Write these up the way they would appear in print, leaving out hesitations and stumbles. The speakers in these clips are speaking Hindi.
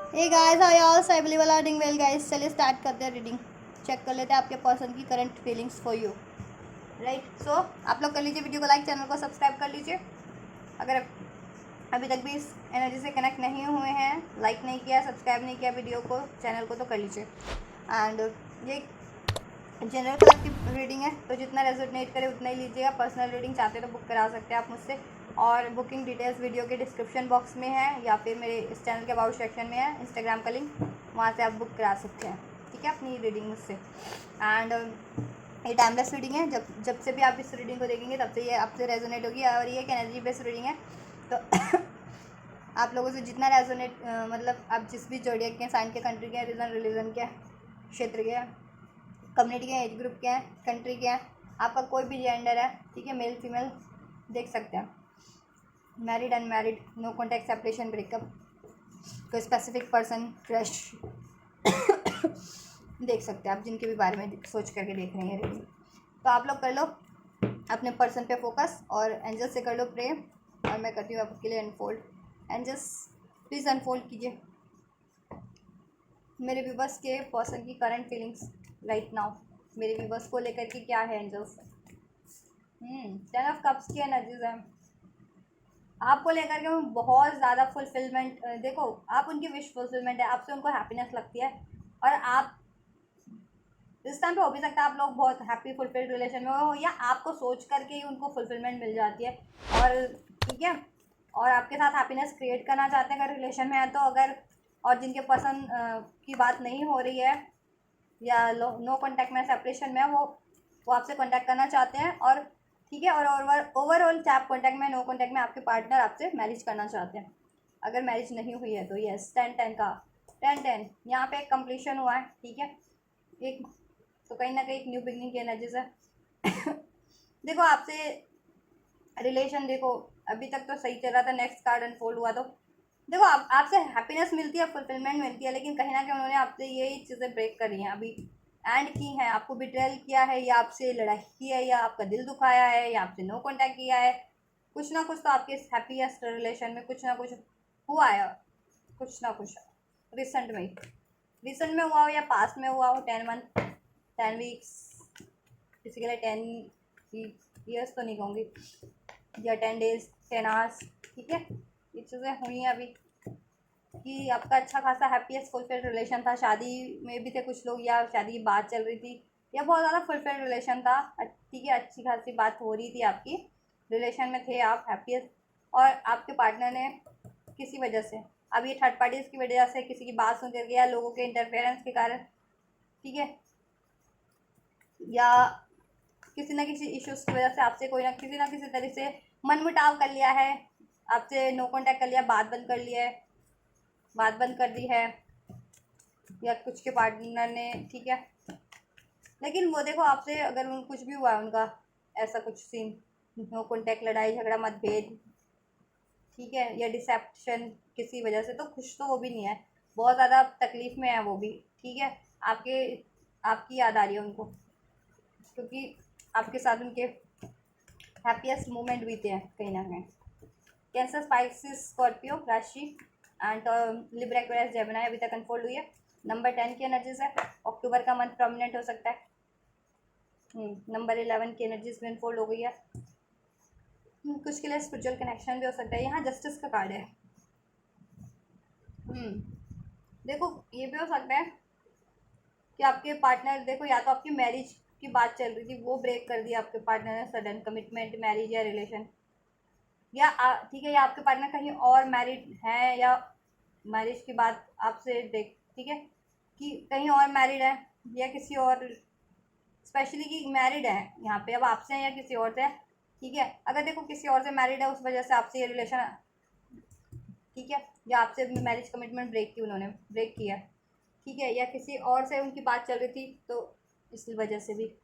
हे गाइस, हाउ ऑल साइबली वाला रीडिंग वेल गाइस, चलिए स्टार्ट करते हैं रीडिंग। चेक कर लेते हैं आपके पर्सन की current feelings for you. Right, so आप लोग कर लीजिए वीडियो को लाइक, चैनल को सब्सक्राइब कर लीजिए। अगर अभी तक भी इस एनर्जी से कनेक्ट नहीं हुए हैं, लाइक नहीं किया, सब्सक्राइब नहीं किया वीडियो को, चैनल को, तो कर लीजिए। एंड ये जनरल कलेक्टिव रीडिंग है, तो जितना रेजोनेट करे उतना ही लीजिएगा। पर्सनल रीडिंग चाहते तो बुक करा सकते हैं आप मुझसे, और बुकिंग डिटेल्स वीडियो के डिस्क्रिप्शन बॉक्स में है या फिर मेरे इस चैनल के अबाउट सेक्शन में है, इंस्टाग्राम का लिंक, वहाँ से आप बुक करा सकते हैं। ठीक है, अपनी रीडिंग मुझसे। एंड ये टाइमलेस रीडिंग है, जब जब से भी आप इस रीडिंग को देखेंगे तब से ये आपसे रेजोनेट होगी। और ये एक एनर्जी बेस्ड रीडिंग है, तो आप लोगों से जितना रेजोनेट मतलब आप जिस भी जोडियक के, साइन के, कंट्री के, रिलीजन के, क्षेत्र के, कम्युनिटी के, एज ग्रुप के हैं, कंट्री के हैं, आपका कोई भी जेंडर है, ठीक है, मेल फीमेल देख सकते हैं। Married, unmarried, no contact, separation, breakup, कोई स्पेसिफिक पर्सन, क्रश देख सकते हैं आप, जिनके भी बारे में सोच करके देख रहे हैं रीडिंग। तो आप लोग कर लो अपने पर्सन पे फोकस, और एंजल से कर लो प्रे, और मैं करती हूँ आपके लिए अनफोल्ड। एंजल्स प्लीज़ अनफोल्ड कीजिए मेरे व्यूवर्स के पर्सन की करंट फीलिंग्स राइट नाउ। मेरे व्यूवर्स को लेकर के क्या है एंजल्स? 10 ऑफ कप्स की एनर्जीज है आपको लेकर के। बहुत ज़्यादा फुलफिलमेंट, देखो आप उनकी विश फुलफिलमेंट है, आपसे उनको हैप्पीनेस लगती है, और आप इस टाइम पे हो भी सकता है आप लोग बहुत हैप्पी फुलफिल्ड रिलेशन में हो, या आपको सोच करके ही उनको फुलफिलमेंट मिल जाती है। और ठीक है, और आपके साथ हैप्पीनेस क्रिएट करना चाहते हैं अगर रिलेशन में है तो। अगर और जिनके पर्सन की बात नहीं हो रही है या नो कॉन्टैक्ट में, सेपरेशन में, वो आपसे कॉन्टैक्ट करना चाहते हैं। और ठीक है, और ओवरऑल चाहे आप कॉन्टैक्ट में, नो कॉन्टैक्ट में, आपके पार्टनर आपसे मैरिज करना चाहते हैं। अगर मैरिज नहीं हुई है तो यस, 10-10 का 10-10 यहाँ पे एक कंप्लीशन हुआ है। ठीक है, एक तो कहीं ना कहीं एक न्यू बिगनिंग की एनर्जीज है। देखो आपसे रिलेशन, देखो अभी तक तो सही चल रहा था, नेक्स्ट कार्ड अनफोल्ड हुआ तो देखो आपसे हैप्पीनेस मिलती है, फुलफिलमेंट मिलती है, लेकिन कहीं ना कहीं उन्होंने आपसे यही चीज़ें ब्रेक करी हैं अभी, एंड की हैं। आपको बिट्रेल किया है, या आपसे लड़ाई की है, या आपका दिल दुखाया है, या आपसे नो कॉन्टैक्ट किया है। कुछ ना कुछ तो आपके हैप्पीएस्ट रिलेशन में कुछ ना कुछ हुआ है, कुछ ना कुछ रिसेंट में, रिसेंट में हुआ हो या पास्ट में हुआ हो। 10 मंथ, 10 वीक्स, किसी के लिए 10 ईयर्स तो नहीं कहूँगी, या 10 डेज, 10 आवर्स। ठीक है, ये चीज़ें हुई हैं अभी कि आपका अच्छा खासा हैप्पीएस्ट फुलफिल्ड रिलेशन था। शादी में भी थे कुछ लोग, या शादी की बात चल रही थी, या बहुत ज़्यादा फुलफिल्ड रिलेशन था। ठीक है, अच्छी खासी बात हो रही थी आपकी, रिलेशन में थे आप हैप्पीएस्ट। और आपके पार्टनर ने किसी वजह से, अब ये थर्ड पार्टीज की वजह से, किसी की बात सुन करके, या लोगों के इंटरफेरेंस के कारण, ठीक है, या किसी ना किसी इश्यूज की वजह से आपसे कोई ना किसी तरह से मनमुटाव कर लिया है, आपसे नो कॉन्टैक्ट कर लिया, बात बंद कर लिया है, बात बंद कर दी है, या कुछ के पार्टनर ने। ठीक है, लेकिन वो देखो आपसे अगर कुछ भी हुआ है उनका, ऐसा कुछ सीन, नो कॉन्टैक्ट, लड़ाई झगड़ा, मतभेद, ठीक है, या डिसेप्शन किसी वजह से, तो खुश तो वो भी नहीं है, बहुत ज़्यादा तकलीफ़ में है वो भी। ठीक है, आपके आपकी याद आ रही है उनको, क्योंकि आपके साथ उनके हैप्पीएस्ट मोमेंट बीते हैं कहीं ना कहीं। कैंसर, स्पाइसिस, स्कॉर्पियो राशि, एंड लिब्रा, एक्वेरियस, जेमिनी अभी तक अनफोल्ड हुई है। नंबर 10 की एनर्जीज है, अक्टूबर का मंथ प्रोमिनेंट हो सकता है। नंबर 11 की एनर्जीज भी अनफोल्ड हो गई है। कुछ के लिए स्पिरिचुअल कनेक्शन भी हो सकता है। यहाँ जस्टिस का कार्ड है। देखो ये भी हो सकता है कि आपके पार्टनर, देखो या तो आपकी मैरिज की बात चल रही थी, वो ब्रेक कर दी आपके पार्टनर ने, सडन कमिटमेंट, मैरिज या रिलेशन, या ठीक है, या आपके पार्टनर कहीं और मैरिड हैं, या मैरिज की बात आपसे देख, ठीक है, कि कहीं और मैरिड है, या किसी और, स्पेशली कि मैरिड है यहाँ पे, अब आपसे हैं या किसी और से है। ठीक है, अगर देखो किसी और से मैरिड है, उस वजह से आपसे ये रिलेशन, ठीक है, या आपसे मैरिज कमिटमेंट ब्रेक की, उन्होंने ब्रेक किया, ठीक है, या किसी और से उनकी बात चल रही थी, तो इस वजह से भी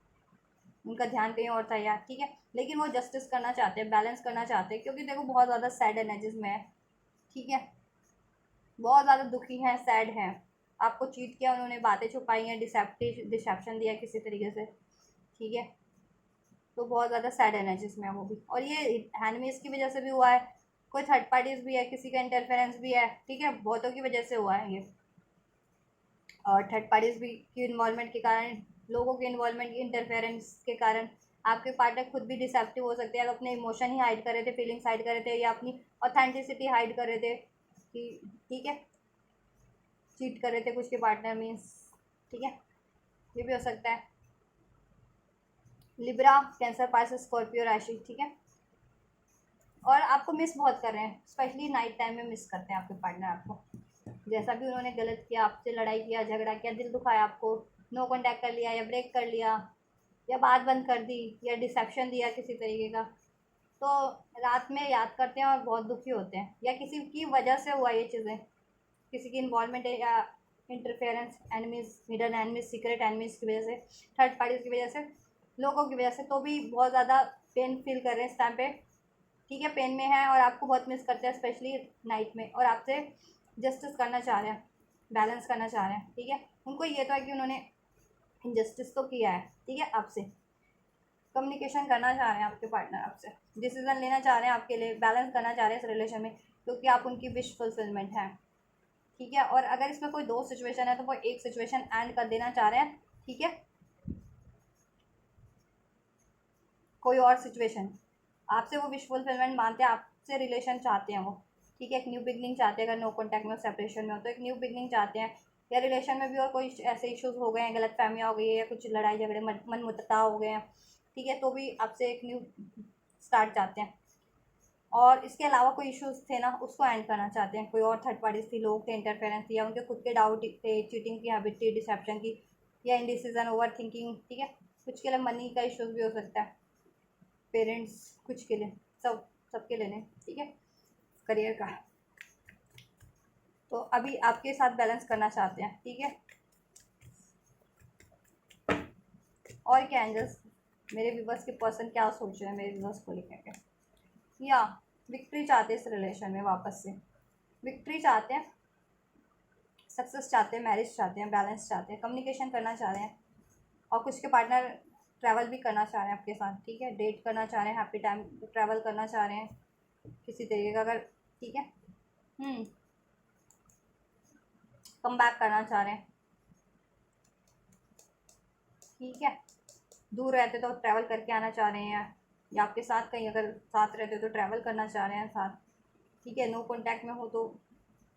उनका ध्यान कहीं और था यार। ठीक है, लेकिन वो जस्टिस करना चाहते हैं, बैलेंस करना चाहते हैं, क्योंकि देखो बहुत ज़्यादा सैड एनर्जीज में है। ठीक है, बहुत ज़्यादा दुखी हैं, सैड हैं, आपको चीट किया उन्होंने, बातें छुपाई हैं, डिसेप्शन दिया किसी तरीके से। ठीक है, तो बहुत ज़्यादा सैड एनर्जीज में है वो भी, और ये हैंडमेड्स की वजह से भी हुआ है, कोई थर्ड पार्टीज भी है, किसी का इंटरफेरेंस भी है, ठीक है, बहुतों की वजह से हुआ है ये। और थर्ड पार्टीज भी की इन्वॉल्वमेंट के कारण, लोगों के इन्वॉल्वमेंट की इंटरफेरेंस के कारण आपके पार्टनर खुद भी डिसेप्टिव हो सकते हैं। अगर अपने इमोशन ही हाइड कर रहे थे, फीलिंग्स हाइड कर रहे थे, या अपनी ऑथेंटिसिटी हाइड कर रहे थे कि ठीक है, चीट कर रहे थे कुछ के पार्टनर मीन्स, ठीक है, ये भी हो सकता है। लिब्रा, कैंसर, पाइसेस, स्कॉर्पियो राशि, ठीक है। और आपको मिस बहुत कर रहे हैं, स्पेशली नाइट टाइम में मिस करते हैं आपके पार्टनर आपको। जैसा भी उन्होंने गलत किया, आपसे लड़ाई किया, झगड़ा किया, दिल दुखाया आपको, नो कॉन्टैक्ट कर लिया या ब्रेक कर लिया या बात बंद कर दी या डिसेप्शन दिया किसी तरीके का, तो रात में याद करते हैं और बहुत दुखी होते हैं। या किसी की वजह से हुआ ये चीज़ें, किसी की इन्वॉल्वमेंट है या interference, enemies, hidden enemies, secret enemies की वजह से, थर्ड पार्टीज की वजह से, लोगों की वजह से, तो भी बहुत ज़्यादा पेन फील कर रहे हैं इस टाइम पे, ठीक है, पेन में है और आपको बहुत मिस करते हैं स्पेशली नाइट में, और आपसे जस्टिस करना चाह रहे हैं, बैलेंस करना चाह रहे हैं, ठीक है। उनको ये तो है कि उन्होंने इनजस्टिस तो किया है, ठीक है, आपसे कम्युनिकेशन करना चाह रहे हैं आपके पार्टनर, आपसे डिसीजन लेना चाह रहे हैं आपके लिए, बैलेंस करना चाह रहे हैं इस रिलेशन में, क्योंकि आप उनकी विश फुलफिलमेंट है, ठीक है। और अगर इसमें कोई दो सिचुएशन है तो वो एक सिचुएशन एंड कर देना चाह रहे हैं, ठीक है, कोई और सिचुएशन, आपसे वो विश फुलफिलमेंट मानते हैं, आपसे रिलेशन चाहते हैं वो, ठीक है, एक न्यू बिगनिंग चाहते हैं। अगर नो कॉन्टैक्ट में, सेपरेशन में हो तो एक न्यू बिगनिंग चाहते हैं, या रिलेशन में भी और कोई ऐसे इश्यूज हो गए हैं, गलत फहमियाँ हो गई है या कुछ लड़ाई झगड़े, मन मुटाव हो गए हैं, ठीक है, तो भी आपसे एक न्यू स्टार्ट चाहते हैं। और इसके अलावा कोई इश्यूज थे ना, उसको एंड करना चाहते हैं, कोई और थर्ड पार्टीज थी, लोग थे, इंटरफेरेंस थी, या उनके खुद के डाउट थे, चीटिंग की हैबिट थी, डिसेप्शन की, या इनडिसीजन, ओवर थिंकिंग, ठीक है। कुछ के लिए मनी का इश्यूज भी हो सकता है, पेरेंट्स, कुछ के लिए, सबके लिए नहीं, ठीक है, करियर का। तो अभी आपके साथ बैलेंस करना चाहते हैं, ठीक है। और क्या एंजल्स, मेरे व्यूवर्स के पर्सन क्या सोच रहे हैं मेरे व्यूवर्स को लेकर के, या विक्ट्री चाहते हैं इस रिलेशन में, वापस से विक्ट्री चाहते हैं, सक्सेस चाहते हैं, मैरिज चाहते हैं, बैलेंस चाहते हैं, कम्युनिकेशन करना चाह रहे हैं, और कुछ के पार्टनर ट्रैवल भी करना चाह रहे हैं आपके साथ, ठीक है, डेट करना चाह रहे हैं, हैप्पी टाइम ट्रैवल करना चाह रहे हैं किसी तरीके का, अगर, ठीक है, कम बैक करना चाह रहे हैं, ठीक है, दूर रहते तो ट्रैवल करके आना चाह रहे हैं, या आपके साथ कहीं अगर साथ रहते हो तो ट्रैवल करना चाह रहे हैं साथ, ठीक है, नो कॉन्टैक्ट में हो तो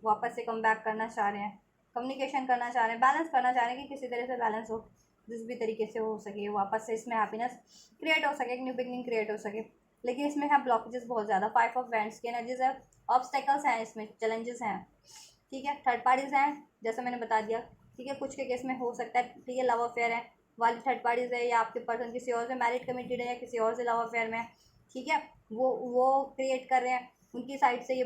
वापस से कम बैक करना चाह रहे हैं, कम्युनिकेशन करना चाह रहे हैं, बैलेंस करना चाह रहे हैं कि किसी तरह से बैलेंस हो, जिस भी तरीके से हो सके, वापस से इसमें हैप्पीनेस क्रिएट हो सके, एक न्यू बिगनिंग क्रिएट हो सके। लेकिन इसमें है ब्लॉकेजेस बहुत ज़्यादा, 5 ऑफ वैंड्स की एनर्जीज है, ऑब्स्टेकल्स हैं, इसमें चैलेंजेस हैं, ठीक है, थर्ड पार्टीज हैं, जैसा मैंने बता दिया, ठीक है, कुछ के केस में हो सकता है, ठीक है, लव अफेयर है वाली थर्ड पार्टीज है, या आपके पर्सन किसी और से मैरिड कमिटेड है, या किसी और से लव अफेयर में, ठीक है, वो क्रिएट कर रहे हैं, उनकी साइड से ये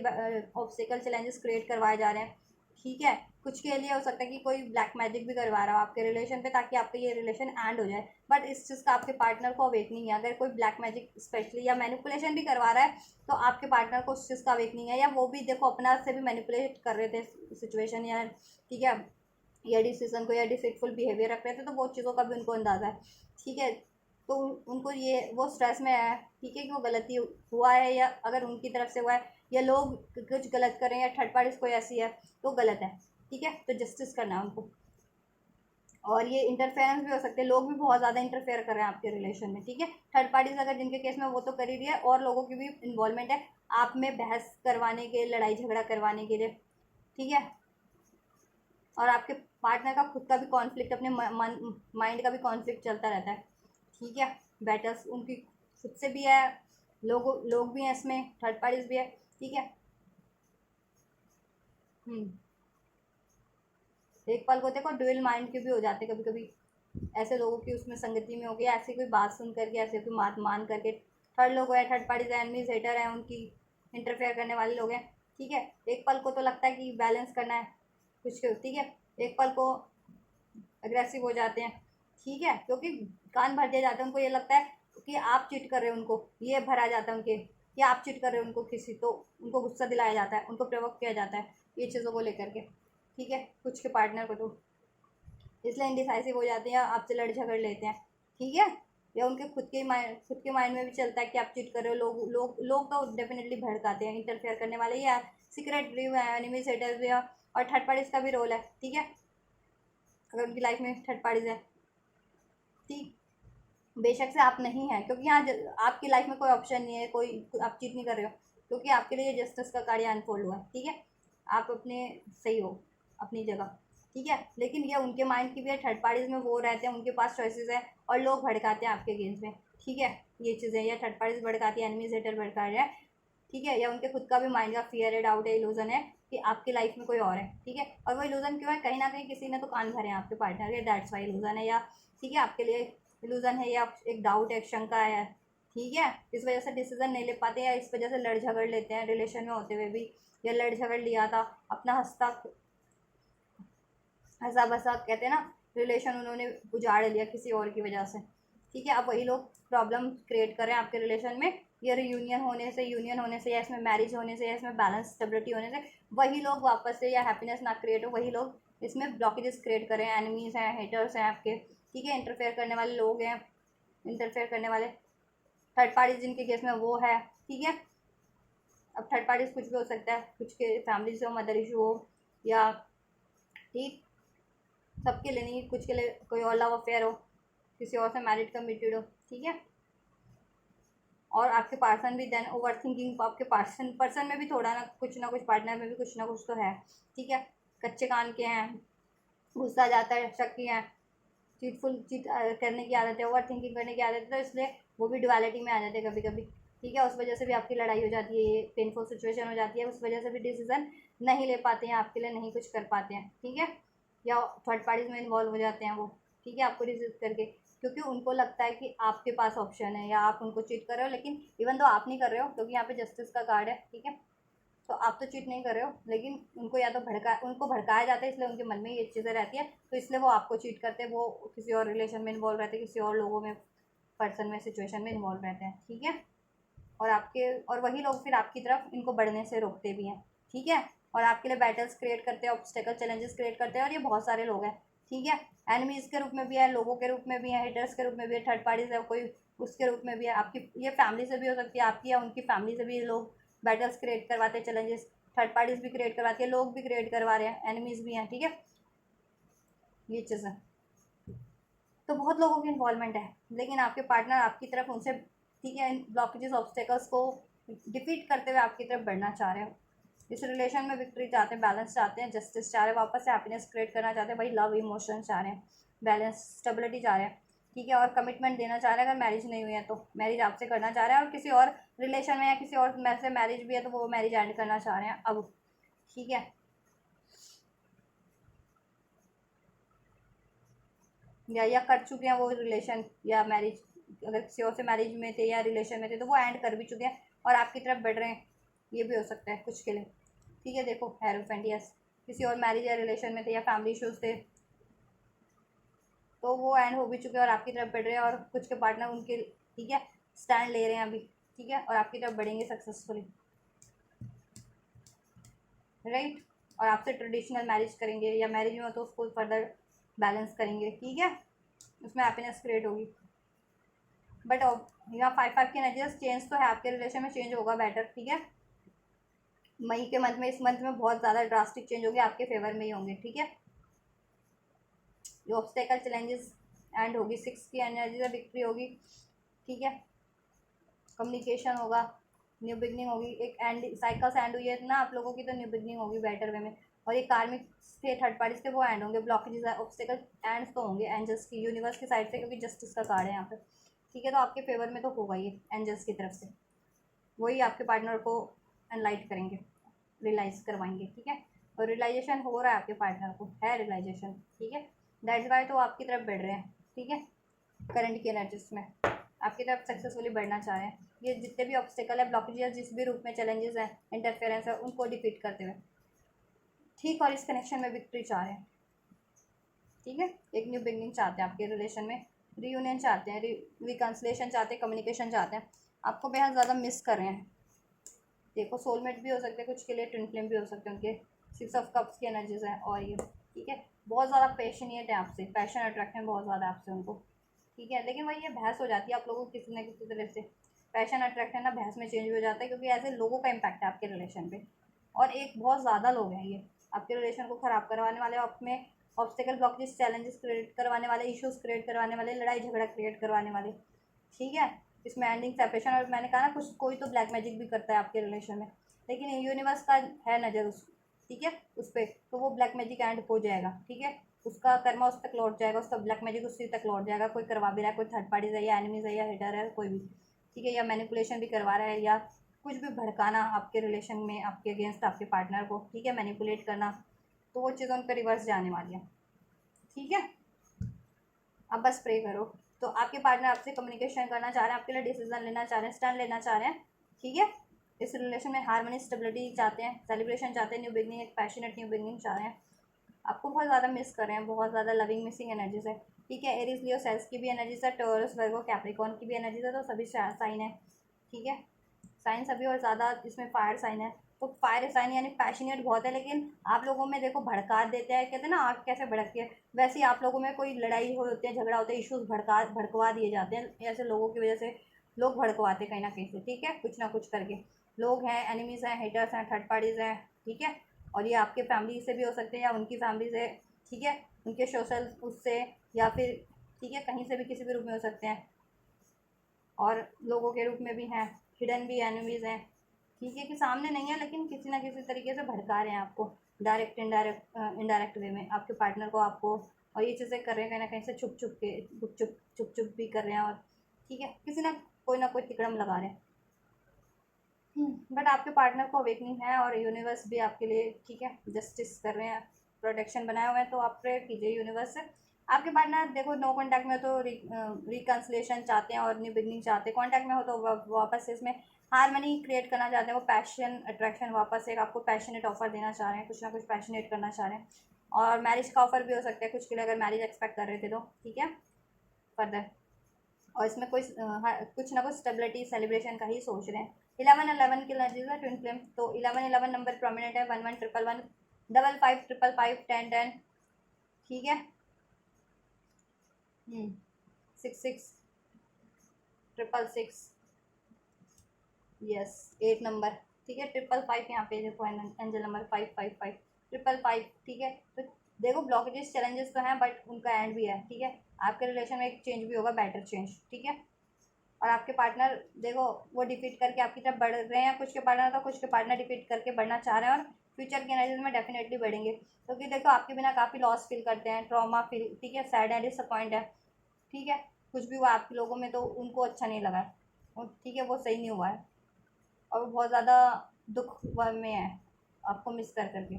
ऑब्स्टेकल चैलेंजेस क्रिएट करवाए जा रहे हैं, ठीक है। कुछ के लिए हो सकता है कि कोई ब्लैक मैजिक भी करवा रहा हो आपके रिलेशन पे, ताकि आपका ये रिलेशन एंड हो जाए, बट इस चीज़ का आपके पार्टनर को अवेक नहीं है। अगर कोई ब्लैक मैजिक स्पेशली या मैनिपुलेशन भी करवा रहा है तो आपके पार्टनर को उस चीज़ का अवेक नहीं है, या वो भी देखो अपना से भी मैनिपुलेट कर रहे थे सिचुएशन, या ठीक है, या डिसीजन को, या डिसिटफुल बिहेवियर रख रहे थे, तो वो चीज़ों का भी उनको अंदाज़ा है, ठीक है। तो उनको ये, वो स्ट्रेस में है, ठीक है, कि वो गलती हुआ है, या अगर उनकी तरफ से हुआ है, या लोग कुछ गलत करें, या थर्ड पार्टीज कोई ऐसी है तो गलत है, ठीक है, तो जस्टिस करना है उनको। और ये इंटरफेरेंस भी हो सकते हैं, लोग भी बहुत ज़्यादा इंटरफेयर कर रहे हैं आपके रिलेशन में, ठीक है, थर्ड पार्टीज अगर जिनके केस में, वो तो कर ही रही है, और लोगों की भी इन्वॉल्वमेंट है आप में, बहस करवाने के, लड़ाई झगड़ा करवाने के लिए, ठीक है। और आपके पार्टनर का खुद का भी कॉन्फ्लिक्ट, अपने माइंड का भी कॉन्फ्लिक्ट चलता रहता है, ठीक है, बैटल्स उनकी खुद से भी है, लोग भी हैं इसमें, थर्ड पार्टीज भी है, ठीक है। एक पल को देखो ड्यूअल माइंड के भी हो जाते कभी कभी, ऐसे लोगों की उसमें संगति में हो गई, ऐसी कोई बात सुन करके, ऐसे कोई बात मान करके, थर्ड लोग हैं, थर्ड पार्टीज एनिमीज, हेटर हैं, उनकी इंटरफेयर करने वाले लोग हैं, ठीक है। एक पल को तो लगता है कि बैलेंस करना है कुछ के, ठीक है, एक पल को अग्रेसिव हो जाते हैं, ठीक है, क्योंकि कान भर दिया जाता है, उनको ये लगता है कि आप चीट कर रहे हो, उनको ये भरा जाता है उनके, कि आप चीट कर रहे हो उनको किसी, तो उनको गुस्सा दिलाया जाता है, उनको प्रोवोक किया जाता है ये चीज़ों को लेकर के, ठीक है, कुछ के पार्टनर को तो इसलिए इंडिसाइसिव हो जाते हैं, आपसे लड़ झगड़ लेते हैं, ठीक है। या उनके खुद के माइंड में भी चलता है कि आप चीट कर रहे हो। लोग तो डेफिनेटली भड़काते हैं, इंटरफेयर करने वाले या सीक्रेट रिव्यू है, एनिमी सेटर्स या और थर्ड पार्टीज का भी रोल है, ठीक है, अगर उनकी लाइफ में थर्ड पार्टीज है, ठीक, बेशक से आप नहीं हैं, क्योंकि यहाँ आपकी लाइफ में कोई ऑप्शन नहीं है, कोई आप चीट नहीं कर रहे हो, क्योंकि आपके लिए जस्टिस का कार्य अनफोल्ड हुआ है, ठीक है, आप अपने सही हो अपनी जगह, ठीक है। लेकिन ये उनके माइंड की भी है, थर्ड पार्टीज में वो रहते हैं, उनके पास चॉइसेस है और लोग भड़काते हैं आपके अगेंस्ट में, ठीक है। ये चीज़ें या थर्ड पार्टीज भड़काती है, एनिमीज हेटर भड़का रहा है, ठीक है, या उनके खुद का भी माइंड का फियर है, डाउट है, इल्यूजन है कि आपकी लाइफ में कोई और है, ठीक है। और वो इल्यूजन क्यों है, कहीं ना कहीं किसी ने तो कान भरे हैं आपके पार्टनर के, दैट्स वाई इल्यूजन है, या ठीक है आपके लिए इल्यूजन है, या एक डाउट है, एक शंका है, ठीक है। इस वजह से डिसीजन नहीं ले पाते, या इस वजह से लड़ झगड़ लेते हैं रिलेशन में होते हुए भी, या लड़ झगड़ लिया था अपना हंसा बसा कहते हैं ना, रिलेशन उन्होंने उजाड़ लिया किसी और की वजह से, ठीक है। अब वही लोग प्रॉब्लम क्रिएट कर रहे हैं आपके रिलेशन में, या यूनियन होने से या इसमें मैरिज होने से या इसमें बैलेंस स्टेबिलिटी होने से वही लोग वापस से, या हैप्पीनेस ना क्रिएट हो, वही लोग इसमें ब्लॉकेजेस क्रिएट कर रहे हैं, एनिमीज हैं, हेटर्स हैं आपके, ठीक है, इंटरफेयर करने वाले लोग हैं, इंटरफेयर करने वाले थर्ड पार्टीज जिनके केस में वो है, ठीक है। अब थर्ड पार्टीज कुछ भी हो सकता है, कुछ के फैमिली से हो, मदर इशू हो, या ठीक, सबके लिए नहीं, कुछ के लिए कोई और लव अफेयर हो, किसी और से मैरिड कमिटेड हो, ठीक है। और आपके पर्सन भी देन ओवर थिंकिंग, आपके पर्सन में भी थोड़ा ना कुछ पार्टनर में भी कुछ ना कुछ तो है, ठीक है। कच्चे कान के हैं, गुस्सा जाता है, शक्की हैं, चीट करने की आदत है, ओवर थिंकिंग करने की आदत है, तो इसलिए वो भी डुअलिटी में आ जाते हैं कभी कभी, ठीक है। उस वजह से भी आपकी लड़ाई हो जाती है, पेनफुल सिचुएशन हो जाती है, उस वजह से भी डिसीजन नहीं ले पाते हैं, आपके लिए नहीं कुछ कर पाते हैं, ठीक है। या थर्ड पार्टीज में इन्वॉल्व हो जाते हैं वो, ठीक है, आपको रिजेक्ट करके, क्योंकि उनको लगता है कि आपके पास ऑप्शन है, या आप उनको चीट कर रहे हो, लेकिन इवन तो आप नहीं कर रहे हो, क्योंकि यहाँ पे जस्टिस का कार्ड है, ठीक है। तो आप तो चीट नहीं कर रहे हो, लेकिन उनको या तो उनको भड़काया जाता है, इसलिए उनके मन में ये चीज़ें रहती है, तो इसलिए वो आपको चीट करते हैं, वो किसी और रिलेशन में इन्वॉल्व रहते हैं, किसी और लोगों में, पर्सन में, सिचुएशन में इन्वॉल्व रहते हैं, ठीक है। और वही लोग फिर आपकी तरफ इनको बढ़ने से रोकते भी हैं, ठीक है। और आपके लिए बैटल्स क्रिएट करते हैं, ऑब्स्टेकल चैलेंजेस क्रिएट करते हैं, और ये बहुत सारे लोग हैं, ठीक है। एनिमीज के रूप में भी है, लोगों के रूप में भी है, हेटर्स के रूप में भी है, थर्ड पार्टीज है कोई, उसके रूप में भी है, आपकी ये फैमिली से भी हो सकती है, आपकी या उनकी फैमिली से भी ये लोग बैटल्स क्रिएट करवाते हैं, चैलेंजेस थर्ड पार्टीज भी क्रिएट करवाती है, लोग भी क्रिएट करवा रहे हैं, एनिमीज भी हैं, ठीक है, ये चीज़ें। तो बहुत लोगों की इन्वॉल्वमेंट है, लेकिन आपके पार्टनर आपकी तरफ उनसे, ठीक है, इन ब्लॉकेजेस ऑब्स्टेकल्स को डिफीट करते हुए आपकी तरफ बढ़ना चाह रहे हैं, इस रिलेशन में विक्ट्री चाहते हैं, बैलेंस चाहते हैं, जस्टिस चाह रहे हैं, वापस से हैप्पीनेस क्रिएट करना चाहते हैं, वही लव इमोशन चाह रहे हैं, बैलेंस स्टेबिलिटी चाह रहे हैं, ठीक है। और कमिटमेंट देना चाह रहे हैं, अगर मैरिज नहीं हुई है तो मैरिज आपसे करना चाह रहे हैं, और किसी और रिलेशन में या किसी और से मैरिज भी है तो वो मैरिज एंड करना चाह रहे हैं अब, ठीक है। या कर चुके हैं वो रिलेशन या मैरिज, अगर किसी और से मैरिज में थे या रिलेशन में थे तो वो एंड कर भी चुके हैं और आपकी तरफ बढ़ रहे हैं, ये भी हो सकता है कुछ के लिए, ठीक है। देखो हेरोफेंट, यस, किसी और मैरिज या रिलेशन में थे या फैमिली इशूज़ थे, तो वो एंड हो भी चुके हैं और आपकी तरफ बढ़ रहे हैं, और कुछ के पार्टनर उनके, ठीक है, स्टैंड ले रहे हैं अभी, ठीक है, और आपकी तरफ बढ़ेंगे सक्सेसफुली, राइट। और आपसे ट्रेडिशनल मैरिज करेंगे, या मैरिज में हो तो उसको फर्दर बैलेंस करेंगे, ठीक है, उसमें हैप्पीनेस क्रिएट होगी। बट यहाँ 5-5 की एनर्जीज चेंज तो है आपके रिलेशन में, चेंज होगा बेटर, ठीक है। मई के मंथ में, इस मंथ में बहुत ज़्यादा ड्रास्टिक चेंज होंगे, आपके फेवर में ही होंगे, ठीक है। जो ऑब्स्टेकल चैलेंजेस एंड होगी, 6 की एनर्जी से विक्ट्री होगी, ठीक है। कम्युनिकेशन होगा, न्यू बिगनिंग होगी, एक एंड साइकिल्स एंड हुई है ना आप लोगों की, तो न्यू बिगनिंग होगी बेटर वे में। और ये कार्मिक थे थर्ड पार्टीज के, वो एंड होंगे, ब्लॉकेजेस ऑब्स्टेकल एंड तो होंगे एंजल्स की, यूनिवर्स की साइड से, क्योंकि जस्टिस का कार्ड है यहाँ पे, ठीक है। तो आपके फेवर में तो होगा ये एंजल्स की तरफ से, वही आपके पार्टनर को एनलाइट करेंगे, रियलाइज़ करवाएंगे, ठीक है। और रियलाइजेशन हो रहा है आपके पार्टनर को, है रियलाइजेशन, ठीक है, दैट्स वाई तो आपकी तरफ बढ़ रहे हैं, ठीक है। करंट की एनर्जीज में आपकी तरफ सक्सेसफुली बढ़ना चाह रहे हैं, ये जितने भी ऑब्स्टेकल है, ब्लॉकेजेस, जिस भी रूप में चैलेंजेस हैं, इंटरफेरेंस है, उनको डिफीट करते हुए, ठीक। और इस कनेक्शन में विक्ट्री चाह रहे हैं, ठीक है। एक न्यू बिगनिंग चाहते हैं आपके रिलेशन में, रीयूनियन चाहते हैं, रिकन्सलेशन चाहते हैं, कम्युनिकेशन चाहते हैं, आपको बेहद ज़्यादा मिस कर रहे हैं। देखो सोलमेट भी हो सकते हैं कुछ के लिए, ट्विन फ्लेम भी हो सकते हैं उनके, 6 ऑफ कप्स की एनर्जीज है, और ये, ठीक है, बहुत ज़्यादा पैशनेट है आपसे, पैशन अट्रैक्शन बहुत ज़्यादा आपसे उनको, ठीक है। लेकिन वही ये बहस हो जाती है आप लोगों को किसी न किसी तरह से, पैशन अट्रैक्शन ना बहस में चेंज हो जाता है, क्योंकि ऐसे लोगों का इम्पैक्ट है आपके रिलेशन पे। और एक बहुत ज़्यादा लोग हैं ये आपके रिलेशन को ख़राब करवाने वाले, आपमें ऑब्स्टेकल ब्लॉकेज चैलेंजेस क्रिएट करवाने वाले, इश्यूज क्रिएट करवाने वाले, लड़ाई झगड़ा क्रिएट करवाने वाले, ठीक है। इसमें एंडिंग सेपरेशन, और मैंने कहा ना कुछ कोई तो ब्लैक मैजिक भी करता है आपके रिलेशन में, लेकिन यूनिवर्स का है नज़र उस, ठीक है, उस पर, तो वो ब्लैक मैजिक एंड हो जाएगा, ठीक है। उसका कर्मा उस तक लौट जाएगा, उसका ब्लैक मैजिक उसी तक लौट जाएगा। कोई करवा भी रहा है, कोई थर्ड पार्टी है या एनिमीज है या हेटर है, कोई भी, ठीक है, या मैनिपुलेशन भी करवा रहा है, या कुछ भी भड़काना आपके रिलेशन में आपके अगेंस्ट आपके पार्टनर को, ठीक है, मैनिपुलेट करना, तो वो चीज़ उन पर रिवर्स जाने वाली है, ठीक है। अब बस प्रे करो। तो आपके पार्टनर आपसे कम्युनिकेशन करना चाह रहे हैं, आपके लिए डिसीजन लेना चाह रहे हैं, स्टैंड लेना चाह रहे हैं, ठीक है। इस रिलेशन में हार्मनी स्टेबिलिटी चाहते हैं, सेलिब्रेशन चाहते हैं, न्यू बिगनिंग, एक पैशनेट न्यू बिगनिंग चाह रहे हैं। आपको बहुत ज़्यादा मिस कर रहे हैं, बहुत ज़्यादा लविंग मिसिंग एनर्जीज है, ठीक है। एरीज लियो सेल्स की भी एनर्जीज है, टॉरस वर्गो कैप्रिकॉर्न की भी एनर्जीज है, तो सभी साइन है, ठीक है। साइन सभी, और ज़्यादा इसमें फायर साइन है, तो फायर साइन यानी पैशनेट बहुत है, लेकिन आप लोगों में देखो भड़का देते हैं, कहते हैं ना आग कैसे भड़कती है, वैसे ही आप लोगों में कोई लड़ाई होती है, झगड़ा होता है, इश्यूज भड़कवा दिए जाते हैं, ऐसे लोगों की वजह से लोग भड़कवाते हैं कहीं ना कहीं से, ठीक है, कुछ ना कुछ करके। लोग हैं, एनिमीज़ हैं, हेटर्स हैं, थर्ड पार्टीज़ हैं, ठीक है। और ये आपके फैमिली से भी हो सकते हैं या उनकी फैमिली से, ठीक है, उनके सोशल उससे, या फिर, ठीक है, कहीं से भी किसी भी रूप में हो सकते हैं, और लोगों के रूप में भी हैं, हिडन भी एनिमीज़ हैं, ठीक है, कि सामने नहीं है लेकिन किसी ना किसी तरीके से भड़का रहे हैं आपको, डायरेक्ट इनडायरेक्ट वे में आपके पार्टनर को, आपको। और ये चीज़ें कर रहे हैं कहीं ना कहीं से छुप छुप के, छुप छुप भी कर रहे हैं, और ठीक है, किसी ना कोई तिकड़म लगा रहे हैं। बट आपके पार्टनर को अवेकनिंग है, और यूनिवर्स भी आपके लिए, ठीक है, जस्टिस कर रहे हैं, प्रोटेक्शन बनाए हुए हैं, तो आप प्रेयर कीजिए यूनिवर्स से। आपके पार्टनर देखो नो कॉन्टैक्ट में हो तो रिकन्सलेशन चाहते हैं और न्यू बिगनिंग चाहते हैं, कॉन्टैक्ट में हो तो वापस से इसमें हारमनी क्रिएट करना चाहते हैं, वो पैशन अट्रैक्शन वापस एक आपको पैशनेट ऑफर देना चाह रहे हैं, कुछ ना कुछ पैशनेट करना चाह रहे हैं। और मैरिज का ऑफर भी हो सकता है कुछ के लिए, अगर मैरिज एक्सपेक्ट कर रहे थे तो, ठीक है, फर्दर। और इसमें कोई कुछ ना कुछ स्टेबिलिटी सेलिब्रेशन का ही सोच रहे हैं। 11-11 की एनर्जीज है, ट्विन फ्लेम, तो 11-11 नंबर प्रोमिनेंट है, 11-11-1-1, 55-55-5-5-10-10, ठीक है। 6-6-6-6, यस, 8 नंबर, ठीक है, 555 यहाँ पे देखो, एंजल नंबर 555, 555, ठीक है। तो देखो ब्लॉकेजेस चैलेंजेस तो हैं, बट उनका एंड भी है, ठीक है। आपके रिलेशन में एक चेंज भी होगा, बेटर चेंज, ठीक है। और आपके पार्टनर देखो वो डिफीट करके आपकी तरफ बढ़ रहे हैं, कुछ के पार्टनर, तो कुछ के पार्टनर डिफीट करके बढ़ना चाह रहे हैं, और फ्यूचर की एनर्जीज में डेफिनेटली बढ़ेंगे, क्योंकि देखो आपके बिना काफ़ी लॉस फील करते हैं, ट्रॉमा फील, ठीक है, सैड है, डिसअपॉइंट है, ठीक है, कुछ भी हुआ आपके लोगों में तो उनको अच्छा नहीं लगा है, ठीक है, वो सही नहीं हुआ है, और वो बहुत ज़्यादा दुख में है आपको मिस कर करके।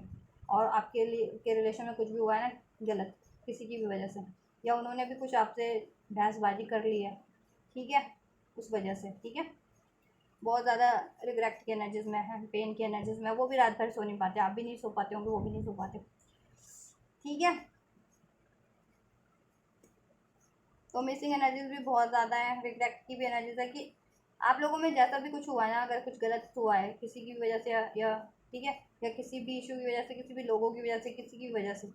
और आपके लिए के रिलेशन में कुछ भी हुआ है ना गलत, किसी की भी वजह से, या उन्होंने भी कुछ आपसे बहसबाजी कर ली है, ठीक है, उस वजह से, ठीक है। बहुत ज़्यादा रिग्रेट की एनर्जीज में है, पेन की एनर्जीज में, वो भी रात भर सो नहीं पाते, आप भी नहीं सो पाते होंगे, वो भी नहीं सो पाते, ठीक है। तो मिसिंग एनर्जीज भी बहुत ज़्यादा है, रिग्रेट की भी एनर्जीज है, कि आप लोगों में जैसा भी कुछ हुआ है ना, अगर कुछ गलत हुआ है किसी की वजह से, या ठीक है, या किसी भी इशू की वजह से, किसी भी लोगों की वजह से, किसी की वजह से,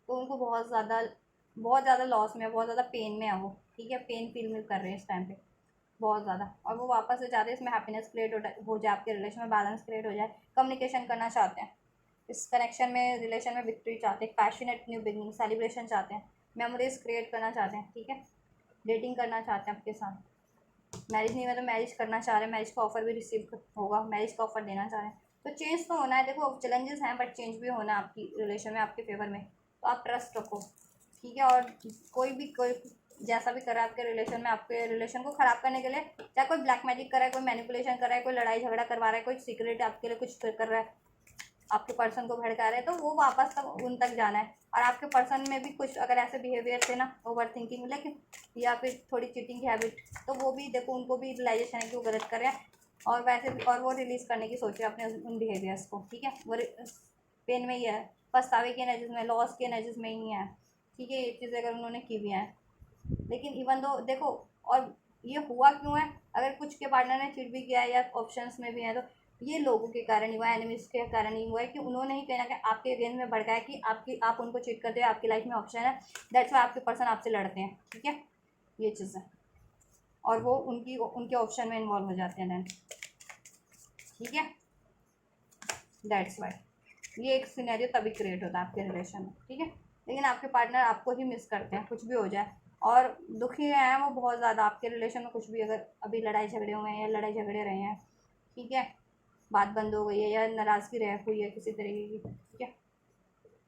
तो उनको बहुत ज़्यादा लॉस में है, बहुत ज़्यादा पेन में है वो, ठीक है, पेन फील कर रहे हैं इस टाइम पे बहुत ज़्यादा। और वो वापस से चाहते हैं इसमें हैप्पीनेस क्रिएट हो जाए, आपके रिलेशन में बैलेंस क्रिएट हो जाए, कम्युनिकेशन करना चाहते हैं, इस कनेक्शन में, रिलेशन में विक्ट्री चाहते हैं, पैशनेट न्यू बिगनिंग सेलिब्रेशन चाहते हैं, मेमोरीज क्रिएट करना चाहते हैं, ठीक है, डेटिंग करना चाहते हैं आपके साथ, मैरिज नहीं हुआ तो मैरिज करना चाह रहे हैं, मैरिज का ऑफर भी रिसीव होगा, मैरिज का ऑफर देना चाह रहे हैं, तो चेंज तो होना है, देखो चैलेंजेस हैं बट चेंज भी होना है आपकी रिलेशन में, आपके फेवर में, तो आप ट्रस्ट रखो, ठीक है। और कोई जैसा भी कर रहा है आपके रिलेशन में, आपके रिलेशन को ख़राब करने के लिए, चाहे कोई ब्लैक मैजिक कर रहा है, कोई मैनिपुलेशन कर रहा है, कोई लड़ाई झगड़ा करवा रहा है, कोई सीक्रेट आपके लिए कुछ कर रहा है, आपके पर्सन को भड़का रहे हैं, तो वो वापस तक उन तक जाना है। और आपके पर्सन में भी कुछ अगर ऐसे बिहेवियर थे ना, ओवर थिंकिंग लेकिन, या फिर थोड़ी चीटिंग की हैबिट, तो वो भी देखो उनको भी रियलाइजेशन है कि वो गलत कर रहे हैं, और वैसे भी, और वो रिलीज़ करने की सोच रहे हैं अपने उन बिहेवियर्स को, ठीक है। वो पेन में ही है, पछतावे की एनर्जीज में, लॉस की एनर्जीज में ही है, ठीक है, ये चीज़ें अगर उन्होंने की भी हैं, लेकिन इवन दो देखो, और ये हुआ क्यों है, अगर कुछ के पार्टनर ने चिट भी किया है या ऑप्शंस में भी है, तो ये लोगों के कारण ही हुआ है, एनिमीज के कारण ही हुआ है, कि उन्होंने ही कहीं ना कहीं आपके अगेंस्ट में भड़काया कि आप उनको चिट करते हो, आपकी लाइफ में ऑप्शन है, दैट्स वाई आपके पर्सन आपसे लड़ते हैं, ठीक है। ये चीज़ें, और वो उनके ऑप्शन में इन्वॉल्व हो जाते हैं देन। ठीक है, दैट्स वाई ये एक सिनेरियो तभी क्रिएट होता है आपके रिलेशन में। ठीक है, लेकिन आपके पार्टनर आपको ही मिस करते हैं कुछ भी हो जाए, और दुखी हैं वो बहुत ज़्यादा आपके रिलेशन में। कुछ भी अगर अभी लड़ाई झगड़े हुए हैं या लड़ाई झगड़े रहे हैं, ठीक है, बात बंद हो गई है या नाराज़गी रह हुई है किसी तरीके की, ठीक है,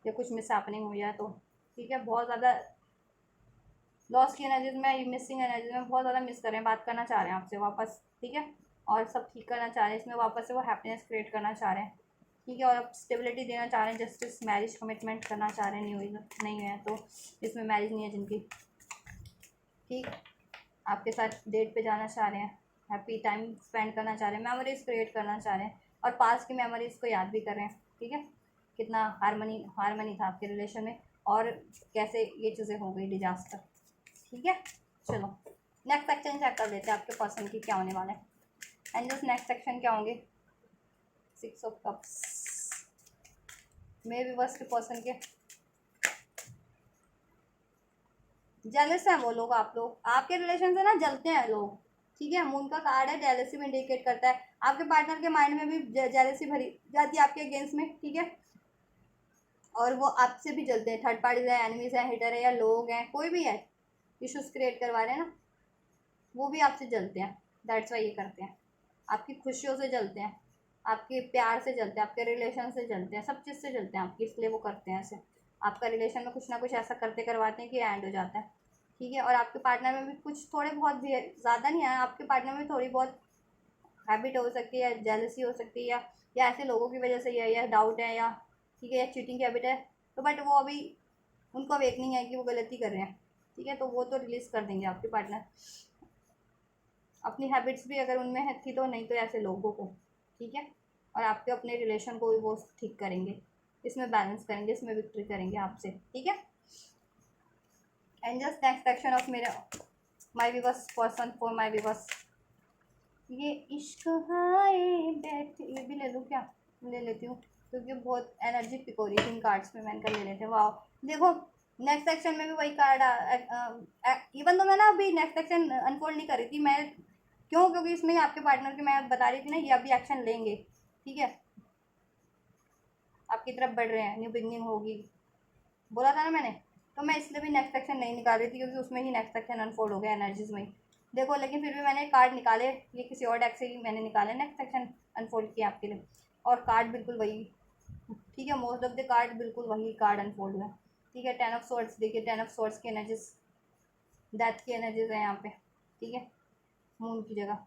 या कुछ मिस हैपनिंग हुई है, तो ठीक है, बहुत ज़्यादा लॉस की एनर्जीज में, मिसिंग एनर्जीज में बहुत ज़्यादा मिस कर रहे हैं, बात करना चाह रहे हैं आपसे वापस। ठीक है, और सब ठीक करना चाह रहे हैं, इसमें वापस से वो हैप्पीनेस क्रिएट करना चाह रहे हैं। ठीक है, और अब स्टेबिलिटी देना चाह रहे हैं, जस्टिस मैरिज कमिटमेंट करना चाह रहे हैं, नहीं है तो इसमें मैरिज नहीं है जिनकी, ठीक, आपके साथ डेट पे जाना चाह रहे हैं, हैप्पी टाइम स्पेंड करना चाह रहे हैं, मेमोरीज क्रिएट करना चाह रहे हैं, और पास की मेमोरीज को याद भी कर रहे हैं। ठीक है, कितना हारमनी था आपके रिलेशन में, और कैसे ये चीज़ें हो गई डिजास्टर। ठीक है, चलो नेक्स्ट सेक्शन चेक कर लेते हैं आपके पर्सन की क्या होने वाला है। एंड जस्ट नेक्स्ट सेक्शन क्या होंगे, 6 ऑफ कप्स, मेरे व्यूअर्स के पर्सन के जेलस हैं वो लोग, आप लोग आपके रिलेशन से ना जलते हैं लोग। ठीक है, मून का कार्ड है, जेलसी में इंडिकेट करता है, आपके पार्टनर के माइंड में भी जेलसी भरी जाती है आपके अगेंस्ट में। ठीक है, और वो आपसे भी जलते हैं, थर्ड पार्टीज है, एनिमीज है, हिटर है, या लोग हैं, कोई भी है इश्यूज क्रिएट करवा रहे हैं ना, वो भी आपसे जलते हैं। दैट्स वाई ये करते हैं, आपकी खुशियों से जलते हैं, आपके प्यार से जलते हैं, आपके रिलेशन से जलते हैं, सब चीज़ से जलते हैं आपकी, इसलिए वो करते हैं ऐसे। आपका रिलेशन में कुछ ना कुछ ऐसा करते करवाते हैं कि एंड हो जाता है। ठीक है, और आपके पार्टनर में भी कुछ थोड़े बहुत भी, ज़्यादा नहीं है, आपके पार्टनर में थोड़ी बहुत हैबिट हो सकती है, जेलसी हो सकती है, या ऐसे लोगों की वजह से, या डाउट है, या ठीक है, या चीटिंग की हैबिट है, तो बट वो अभी उनको अवेक नहीं है कि वो गलती कर रहे हैं। ठीक है, तो वो तो रिलीज़ कर देंगे आपके पार्टनर, अपनी हैबिट्स भी अगर उनमें है थी तो, नहीं तो ऐसे लोगों को। ठीक है, और आपके अपने रिलेशन को भी वो ठीक करेंगे, इसमें बैलेंस करेंगे, इसमें विक्ट्री करेंगे आपसे। ठीक है, and just next section of मेरे my viewers person, for my viewers, ये इश्क हाय बैठ, ये भी ले लूँ क्या, ले लेती हूँ क्योंकि बहुत एनर्जी पिक हो रही है इन कार्ड्स में, मैंने कर ले लेते हैं। वाह, देखो नेक्स्ट सेक्शन में भी वही कार्ड, इवन तो मैं ना अभी नेक्स्ट सेक्शन अनफोल्ड नहीं कर रही थी मैं, क्यों, क्योंकि इसमें आपके पार्टनर के मैं बता रही थी ना, ये अभी एक्शन लेंगे। ठीक है, आपकी तरफ बढ़ रहे हैं, न्यू बिगनिंग होगी, बोला था ना मैंने, तो मैं इसलिए भी नेक्स्ट सेक्शन नहीं निकाल रही थी क्योंकि उसमें ही नेक्स्ट सेक्शन अनफोल्ड हो गया एनर्जीज में ही। देखो, लेकिन फिर भी मैंने कार्ड निकाले, ये किसी और डेक से ही मैंने निकाले, नेक्स्ट सेक्शन अनफोल्ड किया आपके लिए, और कार्ड बिल्कुल वही। ठीक है, मोस्ट ऑफ द कार्ड बिल्कुल वही कार्ड अनफोल्ड हुआ। ठीक है, 10 ऑफ स्वॉर्ड्स, देखिए 10 ऑफ स्वॉर्ड्स की एनर्जीज, डेथ की एनर्जीज है यहाँ पे। ठीक है, मून की जगह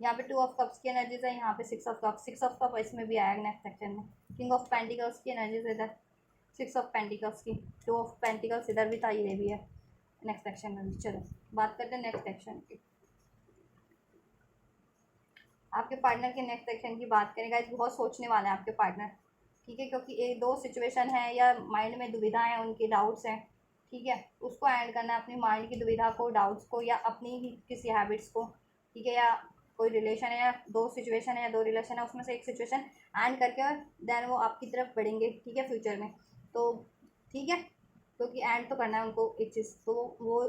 यहाँ पे 2 ऑफ कप्स की एनर्जीज है, यहाँ पे 6 ऑफ कप, 6 ऑफ कप इसमें भी आएगा नेक्स्ट सेक्शन में। किंग ऑफ पेंटिकल्स की एनर्जीज इधर, 6 ऑफ पेंटिकल्स की, 2 ऑफ पेंटिकल्स इधर भी था, ये भी है नेक्स्ट सेक्शन में भी। चलो बात करते हैं नेक्स्ट सेक्शन की, आपके पार्टनर के नेक्स्ट सेक्शन की बात करें गाइस। बहुत सोचने वाले हैं आपके पार्टनर। ठीक है, क्योंकि एक दो सिचुएशन है, या माइंड में दुविधा है, उनके डाउट्स हैं। ठीक है, उसको एंड करना है, अपनी माइंड की दुविधा को, डाउट्स को, या अपनी ही किसी हैबिट्स को। ठीक है, या कोई रिलेशन है, या दो सिचुएशन है, या दो रिलेशन है, उसमें से एक सिचुएशन एंड करके देन वो आपकी तरफ बढ़ेंगे। ठीक है, फ्यूचर में तो ठीक है, क्योंकि एंड तो करना है उनको एक चीज़, तो वो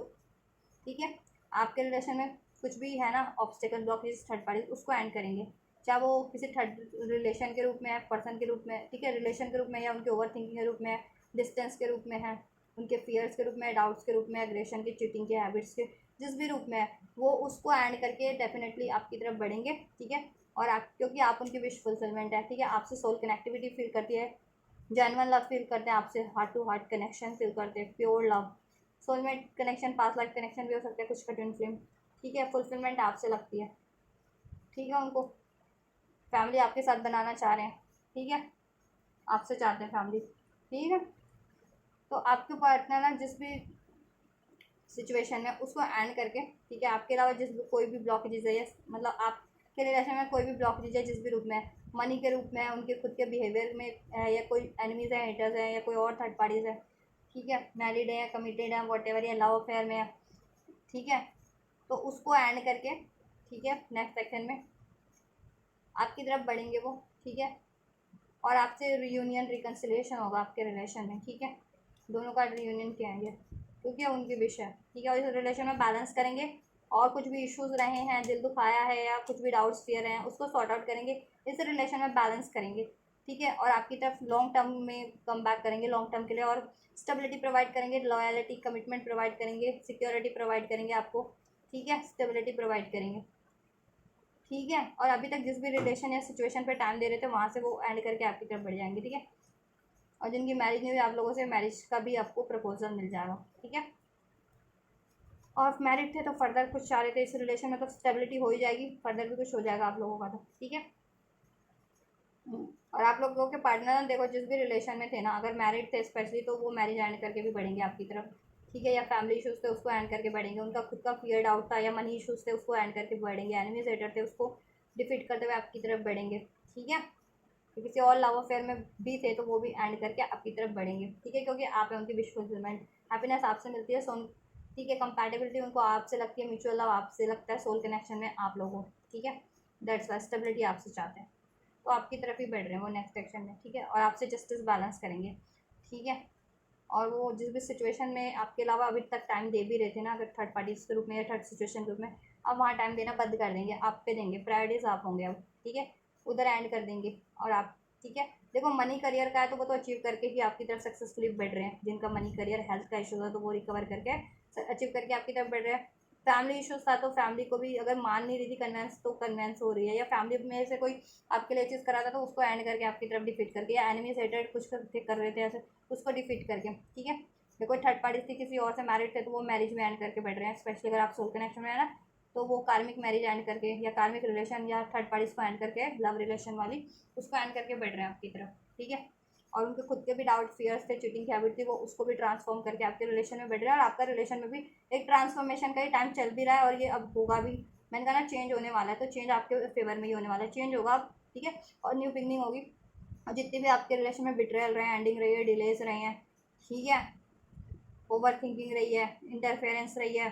ठीक है, आपके रिलेशन में कुछ भी है ना ऑब्स्टेकल ब्लॉकेज, थर्ड पार्टी, उसको एंड करेंगे, चाहे वो किसी थर्ड रिलेशन के रूप में है, पर्सन के रूप में, ठीक है, रिलेशन के रूप में, या उनके ओवर थिंकिंग के रूप में है, डिस्टेंस के रूप में है, उनके फियर्स के रूप में, डाउट्स के रूप में, एग्रेशन के, चीटिंग के, हैबिट्स के, जिस भी रूप में है, वो उसको एंड करके डेफिनेटली आपकी तरफ बढ़ेंगे। ठीक है, और आप, क्योंकि आप उनकी विश फुलफिलमेंट है। ठीक है, आपसे सोल कनेक्टिविटी फील करती है, जेन्युइन लव फील करते हैं आपसे, heart to heart connection feel करते हैं, pure love, soulmate connection, past life connection भी हो सकता है, कुछ का ट्विन फ्लेम। ठीक है, फुलफिलमेंट आपसे लगती है। ठीक है, उनको फैमिली आपके साथ बनाना चाह रहे हैं। ठीक है, आपसे चाहते हैं फैमिली। ठीक है, तो आपके पार्टनर ना जिस भी सिचुएशन में उसको एंड करके, ठीक है, आपके अलावा जिस भी कोई भी ब्लॉकेजेज है, या मतलब आपके रिलेशन में कोई भी ब्लॉकेजेज है जिस भी रूप में है, मनी के रूप में, उनके खुद के बिहेवियर में है, या कोई एनिमीज है, हेटर्स है, या कोई और थर्ड पार्टीज है। ठीक है, मैरिड है, कमिटेड है, वॉट एवर, या लव अफेयर में है। ठीक है, तो उसको एंड करके, ठीक है, नेक्स्ट सेक्शन में आपकी तरफ बढ़ेंगे वो। ठीक है, और आपसे रियूनियन, रिकन्सिलिएशन होगा आपके रिलेशन में। ठीक है, दोनों का रियूनियन किया है, क्योंकि उनकी विश है, ठीक है। और इस रिलेशन में बैलेंस करेंगे, और कुछ भी इश्यूज रहे हैं, दिल दुखाया है या कुछ भी डाउट्स फियर हैं, उसको सॉर्ट आउट करेंगे, इस रिलेशन में बैलेंस करेंगे, ठीक है। और आपकी तरफ लॉन्ग टर्म में कम बैक करेंगे, लॉन्ग टर्म के लिए, और स्टेबिलिटी प्रोवाइड करेंगे, लॉयलिटी कमिटमेंट प्रोवाइड करेंगे, सिक्योरिटी प्रोवाइड करेंगे आपको, ठीक है, स्टेबिलिटी प्रोवाइड करेंगे, ठीक है। और अभी तक जिस भी रिलेशन या सिचुएशन पे टाइम दे रहे थे वहाँ से वो एंड करके आपकी तरफ बढ़ जाएंगे, ठीक है। और जिनकी मैरिज नहीं हुई आप लोगों से मैरिज का भी आपको प्रपोजल मिल जाएगा, ठीक है। और मैरिड थे तो फर्दर कुछ चाह रहे थे इस रिलेशन में, तो स्टेबिलिटी हो ही जाएगी, फर्दर भी कुछ हो जाएगा आप लोगों का, तो ठीक है। और आप लोगों के पार्टनर देखो जिस भी रिलेशन में थे ना, अगर मैरिड थे स्पेशली, तो वो मैरिज एंड करके भी बढ़ेंगे आपकी तरफ, ठीक है। या फैमिली इशूज़ थे उसको एंड करके बढ़ेंगे, उनका खुद का फियर डाउट था या मनी इशूज़ थे उसको एंड करके बढ़ेंगे, एनिमीज हेटर थे उसको डिफीट करते हुए आपकी तरफ बढ़ेंगे, ठीक है। तो किसी और लव अफेयर में भी थे तो वो भी एंड करके आपकी तरफ बढ़ेंगे, ठीक है, क्योंकि आप है उनकी विश फुलफिलमेंट, हैप्पीनेस आपसे मिलती है, सो ठीक है। कंपैटिबिलिटी उनको आपसे लगती है, म्यूचुअल लव आपसे लगता है, सोल कनेक्शन में आप लोगों, ठीक है। दैट्स वाई स्टेबिलिटी आपसे चाहते हैं, तो आपकी तरफ ही बढ़ रहे हैं वो नेक्स्ट एक्शन में, ठीक है। और आपसे जस्टिस बैलेंस करेंगे, ठीक है। और वो जिस भी सिचुएशन में आपके अलावा अभी तक टाइम दे भी रहे थे ना, अगर थर्ड पार्टी के रूप में या थर्ड सिचुएशन के रूप में, अब वहाँ टाइम देना बंद कर देंगे, आप पे देंगे, प्रायोरिटीज आप होंगे अब, ठीक है, उधर एंड कर देंगे। और आप, ठीक है, देखो मनी करियर का है तो वो तो अचीव करके ही आपकी तरफ सक्सेसफुली बढ़ रहे हैं, जिनका मनी करियर हेल्थ का इशू है तो वो रिकवर करके अचीव करके आपकी तरफ बढ़ रहे हैं। फैमिली इशूज़ था तो फैमिली को भी अगर मान नहीं रही थी कन्वेंस, तो कन्वेंस हो रही है, या फैमिली में से कोई आपके लिए चीज़ करा था तो उसको एंड करके आपकी तरफ डिफीट करके, या एनिमीज हेटेड कुछ कर रहे थे ऐसे, उसको डिफीट करके, ठीक है। या कोई थर्ड पार्टी थी किसी और से मैरिड थे तो वो मैरिज में एंड करके बैठ रहे हैं, स्पेशली अगर आप सोल कनेक्शन में है ना, तो वो कार्मिक मैरिज एंड करके, या कार्मिक रिलेशन या थर्ड पार्टीज को एंड करके, लव रिलेशन वाली उसको एंड करके बैठ रहे हैं आपकी तरफ, ठीक है। और उनके खुद के भी डाउट फियर्स थे, चीटिंग की हैबिट थी, वो उसको भी ट्रांसफॉर्म करके आपके रिलेशन में बैठ रहे हैं, और आपका रिलेशन में भी एक ट्रांसफॉर्मेशन का ही टाइम चल भी रहा है, और ये अब होगा भी, मैंने कहा ना चेंज होने वाला है, तो चेंज आपके फेवर में ही होने वाला है, चेंज होगा अब, ठीक है। और न्यू बिगनिंग होगी, और जितने भी आपके रिलेशन में बिट्रेयल रहे हैं, एंडिंग रही है, डिलेज रहे हैं, ठीक है, ओवर थिंकिंग रही है, इंटरफेरेंस रही है,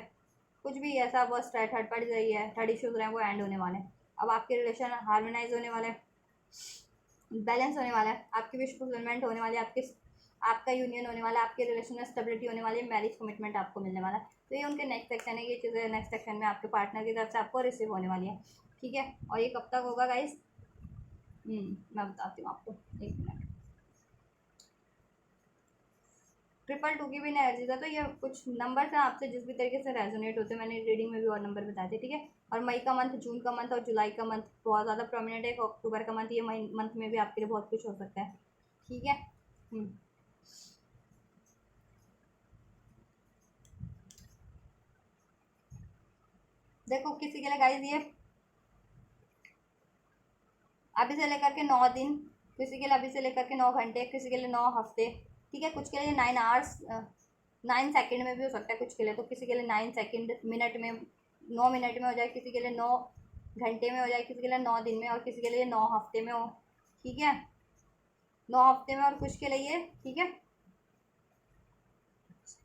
कुछ भी ऐसा वर्स्ट है, थर्ड पार्टी रही है, थर्ड इश्यूज रहे हैं, वो एंड होने वाले हैं। अब आपके रिलेशन हार्मोनाइज होने वाले हैं, बैलेंस होने वाला है, आपकी विश फुलफिलमेंट होने वाली है, आपके आपका यूनियन होने वाला है, आपके रिलेशन में स्टेबिलिटी होने वाली है, मैरिज कमिटमेंट आपको मिलने वाला है। तो ये उनके नेक्स्ट सेक्शन है, ये चीज़ें नेक्स्ट सेक्शन में आपके पार्टनर की तरफ से आपको रिसीव होने वाली है, ठीक है। और ये कब तक होगा गाइस, मैं बताती हूँ आपको, एक मिनट। 222 की भी एनर्जी था, तो ये कुछ नंबर हैं आपसे जिस भी तरीके से रेजोनेट होते हैं, मैंने रीडिंग में भी और नंबर बताए थे, ठीक है। और मई का मंथ, जून का मंथ और जुलाई का मंथ बहुत ज़्यादा प्रोमिनेंट है, अक्टूबर का मंथ, ये मई मंथ में भी आपके लिए बहुत कुछ हो सकता है, ठीक है। देखो किसी के लिए गाइस ये अभी से लेकर के 9 दिन, किसी के लिए अभी से लेकर के 9 घंटे, किसी के लिए 9 हफ्ते, ठीक है। कुछ के लिए 9 आवर्स 9 सेकेंड में भी हो सकता है कुछ के लिए, तो किसी के लिए 9 सेकेंड मिनट में, 9 मिनट में हो जाए, किसी के लिए 9 घंटे में हो जाए, किसी के लिए 9 दिन में, और किसी के लिए 9 हफ्ते में हो, ठीक है, 9 हफ्ते में, और कुछ के लिए, ठीक है,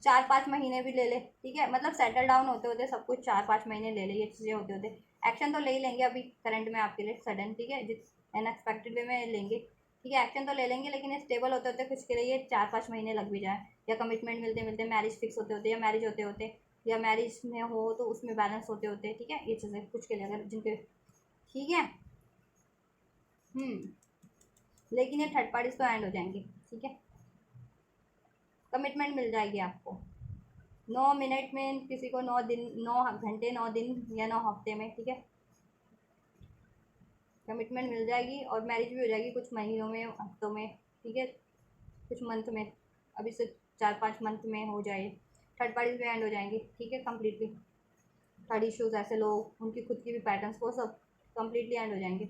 4-5 महीने भी ले ले, ठीक है। मतलब सेटल डाउन होते होते सब कुछ 4-5 महीने ले ले, ये चीज़ें होते होते एक्शन तो ले ही लेंगे अभी करंट में आपके लिए सडन, ठीक है, जिस अनएक्सपेक्टेड वे में लेंगे, ठीक है, एक्शन तो ले लेंगे, लेकिन ये स्टेबल होते होते कुछ के लिए ये 4-5 महीने लग भी जाए, या कमिटमेंट मिलते मिलते, मैरिज फिक्स होते होते, या मैरिज होते होते, या मैरिज में हो तो उसमें बैलेंस होते होते, ठीक है। ये चीज़ें कुछ के लिए अगर जिनके, ठीक है। लेकिन ये थर्ड पार्टीज तो एंड हो जाएंगे, ठीक है, कमिटमेंट मिल जाएगी आपको 9 मिनट में, किसी को 9 दिन, 9 घंटे, 9 दिन या 9 हफ्ते में, ठीक है, कमिटमेंट मिल जाएगी, और मैरिज भी हो जाएगी कुछ महीनों में, हफ्तों में, ठीक है, कुछ मंथ में, अभी से 4-5 मंथ में हो जाए, थर्ड पार्टीज भी एंड हो जाएंगी, ठीक है, कम्प्लीटली। थर्ड इश्यूज ऐसे लोग, उनकी खुद की भी पैटर्न्स, वो सब कम्प्लीटली एंड हो जाएंगे,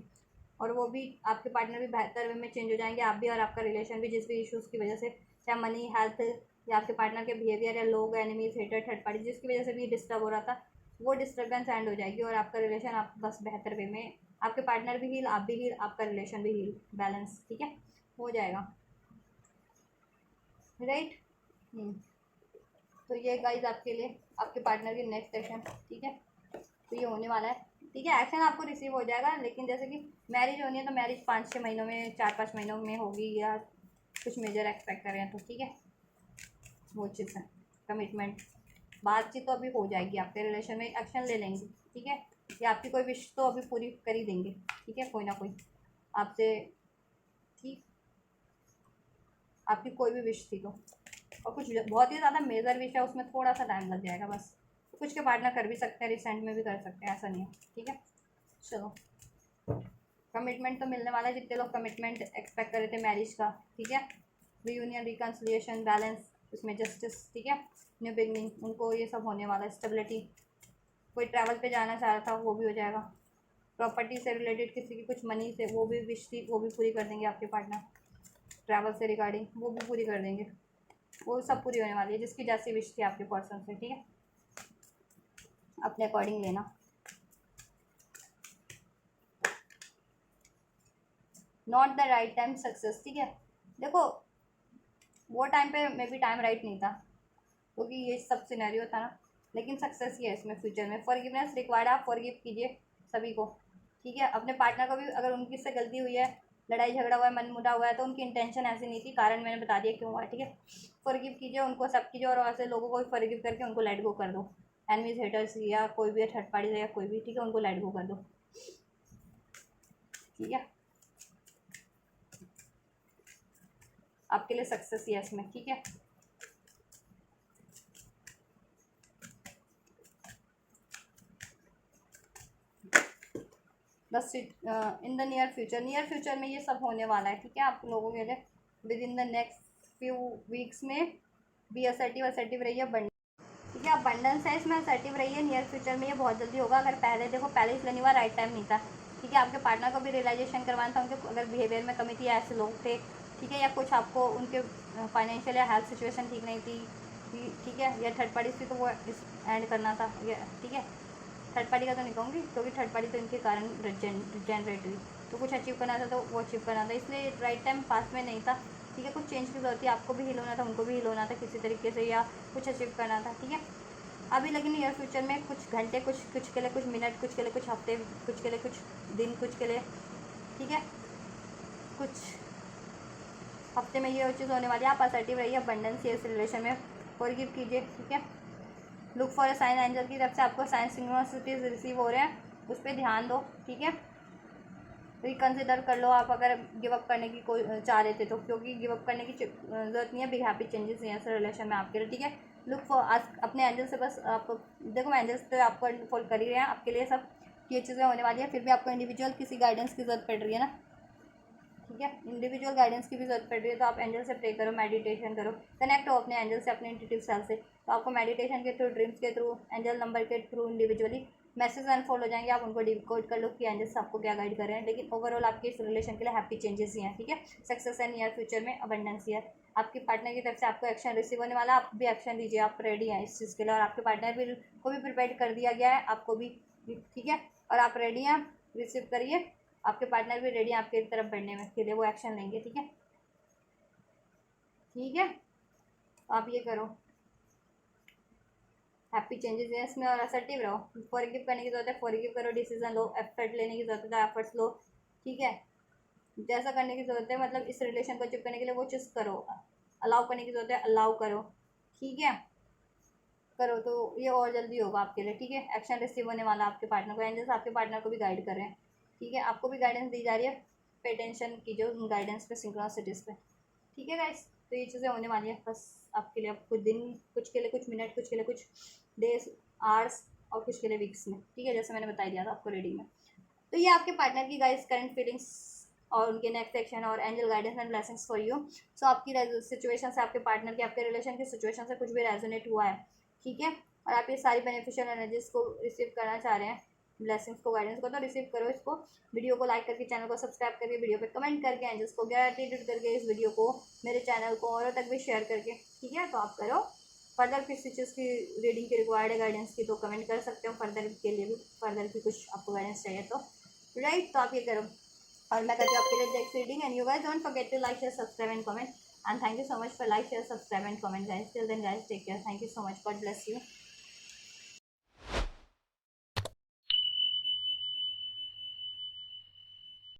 और वो भी आपके पार्टनर भी बेहतर वे में चेंज हो जाएंगे, आप भी, और आपका रिलेशन भी, जिस भी इश्यूज़ की वजह से, चाहे मनी, हेल्थ, या आपके पार्टनर के बिहेवियर, या लोग, एनिमीज, हेटर, थर्ड पार्टी, जिसकी वजह से भी डिस्टर्ब हो रहा था, वो डिस्टर्बेंस एंड हो जाएगी, और आपका रिलेशन आप बस बेहतर वे में, आपके पार्टनर भी हील, आप भी हील, आपका रिलेशन भी हील, बैलेंस, ठीक है, हो जाएगा, राइट। तो ये गाइज आपके लिए आपके पार्टनर की नेक्स्ट सेशन, ठीक है, तो ये होने वाला है, ठीक है। एक्शन आपको रिसीव हो जाएगा, लेकिन जैसे कि मैरिज होनी है तो मैरिज 5-6 महीनों में, 4-5 महीनों में होगी, या कुछ मेजर एक्सपेक्ट कर रहे हैं तो, ठीक है, वो चीज़ है। कमिटमेंट, बातचीत तो अभी हो जाएगी, आपके रिलेशन में एक्शन ले लेंगे, ठीक है। या आपकी कोई विश तो अभी पूरी कर ही देंगे, ठीक है, कोई ना कोई आपसे, ठीक, आपकी कोई भी विश थी तो। और कुछ बहुत ही ज़्यादा मेजर विश है उसमें थोड़ा सा टाइम लग जाएगा बस। कुछ के पार्टनर कर भी सकते हैं, रिसेंट में भी कर सकते हैं, ऐसा नहीं है, ठीक है। चलो, कमिटमेंट तो मिलने वाला है, जितने लोग कमिटमेंट एक्सपेक्ट कर रहे थे मैरिज का, ठीक है। रीयूनियन, रिकन्सिलिएशन, बैलेंस, उसमें जस्टिस, ठीक है, न्यू बिगनिंग, उनको ये सब होने वाला है। स्टेबिलिटी, कोई ट्रैवल पे जाना चाह रहा था वो भी हो जाएगा। प्रॉपर्टी से रिलेटेड किसी की कुछ मनी से वो भी विश थी, वो भी पूरी कर देंगे आपके पार्टनर। ट्रैवल से रिगार्डिंग वो भी पूरी कर देंगे, वो सब पूरी होने वाली है जिसकी जैसी विश थी आपके पर्सन से, ठीक है। अपने अकॉर्डिंग लेना। Not the right time success, ठीक है। देखो वो टाइम पे मे बी टाइम राइट नहीं था क्योंकि ये सब सिनेरियो था ना, लेकिन सक्सेस ही है इसमें फ्यूचर में। फॉरगिवनेस रिक्वायर्ड, आप फॉरगिव कीजिए सभी को, ठीक है। अपने पार्टनर को भी, अगर उनकी से गलती हुई है, लड़ाई झगड़ा हुआ है, मन मुटा हुआ है, तो उनकी इंटेंशन ऐसी नहीं थी, कारण मैंने बता दिया क्यों हुआ है, ठीक है। फॉरगिव कीजिए उनको, सब कीजिए, और ऐसे लोगों को फॉरगिव करके उनको लेट गो कर दो। एनमीज, हेटर्स या कोई भी थर्ड पार्टी या कोई भी, ठीक है, उनको लेट गो कर दो, ठीक है। आपके लिए सक्सेस ही है इसमें, ठीक है। बस इन द नियर फ्यूचर में ये सब होने वाला है, ठीक है, आप लोगों के लिए। With in the next few weeks में बी असर्टिव रहिए, ठीक है। अबंडेंस है इसमें, असर्टिव रहिए। नियर फ्यूचर में ये बहुत जल्दी होगा। अगर पहले देखो, पहले इसलिए नहीं हुआ, राइट टाइम नहीं था, ठीक है। आपके पार्टनर को भी रियलाइजेशन करवाना था, उनके अगर बिहेवियर में कमी थी, ऐसे लोग थे, ठीक है, या कुछ आपको उनके फाइनेंशियल या हेल्थ सिचुएशन ठीक नहीं थी, ठीक है, या थर्ड पार्टी थी, तो वो इस एंड करना था, ठीक है। थर्ड पार्टी का तो नहीं कहूँगी क्योंकि थर्ड पार्टी तो इनके कारण जनरेट हुई, तो कुछ अचीव करना था तो वो अचीव करना था, इसलिए राइट टाइम पास में नहीं था, ठीक है। कुछ चेंज की जरूरत थी, आपको भी हील होना था, उनको भी हील होना था किसी तरीके से, या कुछ अचीव करना था, ठीक है। अभी लेकिन नियर फ्यूचर में कुछ घंटे, कुछ के लिए कुछ मिनट, कुछ के लिए कुछ हफ्ते, कुछ के लिए कुछ दिन, कुछ के लिए, ठीक है, कुछ हफ्ते में ये चीज़ होने वाली है। आप असर्टिव रहिए, अबंडेंस इस रिलेशन में, फॉरगिव कीजिए, ठीक है। Look for a sign, angel की तरफ से आपको साइन सिग्नोसिटीज रिसीव हो रहे हैं, उस पर ध्यान दो, ठीक है। रिकन्सिडर कर लो आप अगर गिव अप करने की कोई चाह रहे थे तो, क्योंकि गिव अप करने की जरूरत नहीं है, बिग हैप्पी चेंजेस हैं ऐसे रिलेशन में आपके लिए, ठीक है। लुक फॉर, आज अपने एंजल से बस आप देखो, एंजल्स तो आपको फॉलो कर ही रहे हैं आपके लिए, सब ये चीज़ें होने वाली है। फिर भी आपको इंडिविजुअल किसी गाइडेंस की जरूरत पड़ रही है ना, ठीक है, इंडिविजुअल गाइडेंस की भी जरूरत पड़ रही है, तो आप एंजल से प्रे करो, मेडिटेशन करो, कनेक्ट हो अपने एंजल से, अपने इंट्यूटिव सेल्फ से। तो आपको मेडिटेशन के थ्रू, ड्रीम्स के थ्रू, एंजल नंबर के थ्रू इंडिविजुअली मैसेज अनफोल्ड हो जाएंगे, आप उनको डिकोड कर लो कि एंजल्स आपको क्या गाइड कर रहे हैं। लेकिन ओवरऑल आपके इस रिलेशन के लिए हैप्पी चेंजेस ही हैं, ठीक है। सक्सेस है नियर फ्यूचर में, अबंडेंस ही है। आपके पार्टनर की तरफ से आपको एक्शन रिसीव होने वाला, आप भी एक्शन लीजिए, आप रेडी हैं इस चीज़ के लिए, और आपके पार्टनर भी को भी प्रिपेयर कर दिया गया है, आपको भी, ठीक है, और आप रेडी हैं, रिसीव करिए। आपके पार्टनर भी रेडी है आपकी तरफ बढ़ने में के लिए, वो एक्शन लेंगे, ठीक है, ठीक है। तो आप ये करो, हैप्पी चेंजेस है इसमें, और असर्टिव रहो। फॉरगिव करने की जरूरत है, फॉरगिव करो, डिसीजन लो, एफर्ट लेने की जरूरत है, एफर्ट्स लो, ठीक है। जैसा करने की जरूरत है, मतलब इस रिलेशन को अचीव करने के लिए वो चीज़ करो, अलाउ करने की जरूरत है, अलाउ करो, ठीक है, करो तो ये और जल्दी होगा आपके लिए, ठीक है। एक्शन रिसीव होने वाला आपके पार्टनर को, एंजल्स आपके पार्टनर को भी गाइड कर रहे हैं, ठीक है, आपको भी गाइडेंस दी जा रही है, पे टेंशन कीजिए उन गाइडेंस पे, सिंक्रोनिसिटीज पे, ठीक है गाइस। तो ये चीज़ें होने वाली है बस आपके लिए, अब कुछ दिन, कुछ के लिए कुछ मिनट, कुछ के लिए कुछ डेज, आवर्स, और कुछ के लिए वीक्स में, ठीक है, जैसे मैंने बता दिया था आपको रीडिंग में। तो ये आपके पार्टनर की गाइस करंट फीलिंग्स और उनके नेक्स्ट एक्शन और angel guidance and blessings for you. So आपकी सिचुएशन से, आपके पार्टनर की, आपके रिलेशन की सिचुएशन से कुछ भी रेजोनेट हुआ है, ठीक है, और आप ये सारी बेनिफिशियल एनर्जीज को रिसीव करना चाह रहे हैं, ब्लेसिंग्स को, गाइडेंस को, तो रिसीव करो इसको। वीडियो को लाइक करके, चैनल को सब्सक्राइब करके, वीडियो पे कमेंट करके, एंजल्स को ग्रेटिट्यूड करके, इस वीडियो को, मेरे चैनल को औरों तक भी शेयर करके, ठीक है। तो आप करो। फर्दर किसी चीज़ की रीडिंग की रिक्वायर्ड है, गाइडेंस की, तो कमेंट कर सकते हो, फर्दर के लिए भी, फर्दर की कुछ आपको गाइडेंस चाहिए तो, राइट, तो आप ये करो। और मैं करती हूँ आपके लिए next reading, and you guys don't forget to like, share, subscribe and comment, and thank you so much for like, share, subscribe and comment guys. Till then guys, take care, thank you so much, God bless you.